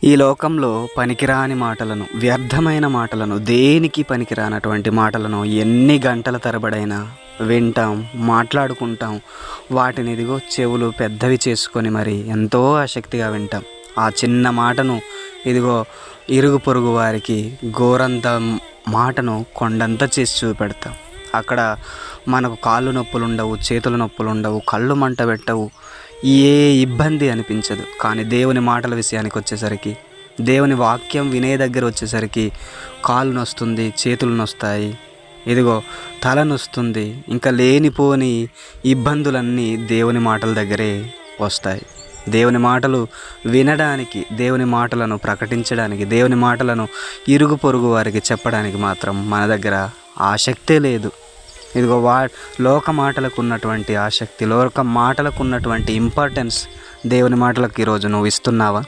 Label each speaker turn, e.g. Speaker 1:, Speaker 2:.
Speaker 1: ఈ లోకంలో పనికిరాని మాటలను, వ్యర్థమైన మాటలను, దేనికి పనికిరానటువంటి మాటలను ఎన్ని గంటల తరబడైనా వింటాం, మాట్లాడుకుంటాం. వాటిని ఇదిగో చెవులు పెద్దవి చేసుకొని మరి ఎంతో ఆసక్తిగా వింటాం. ఆ చిన్న మాటను ఇదిగో ఇరుగు పొరుగు వారికి గోరంత మాటను కొండంత చేసి చూపెడతాం. అక్కడ మనకు కాళ్ళు నొప్పులు ఉండవు, చేతుల నొప్పులు ఉండవు, కళ్ళు మంట పెట్టవు, ఏ ఇబ్బంది అనిపించదు. కానీ దేవుని మాటల విషయానికి వచ్చేసరికి, దేవుని వాక్యం వినే దగ్గర వచ్చేసరికి కాళ్ళు నొస్తుంది, చేతులు నొస్తాయి, ఇదిగో తల నొస్తుంది. ఇంకా లేనిపోని ఇబ్బందులన్నీ దేవుని మాటల దగ్గరే వస్తాయి. దేవుని మాటలు వినడానికి, దేవుని మాటలను ప్రకటించడానికి, దేవుని మాటలను ఇరుగు పొరుగు వారికి చెప్పడానికి మాత్రం మన దగ్గర ఆసక్తే లేదు. ఇదిగో లోక మాటలకు ఉన్నటువంటి ఆసక్తి, లోక మాటలకు ఉన్నటువంటి ఇంపార్టెన్స్ దేవుని మాటలకు ఈరోజు నువ్వు ఇస్తున్నావా?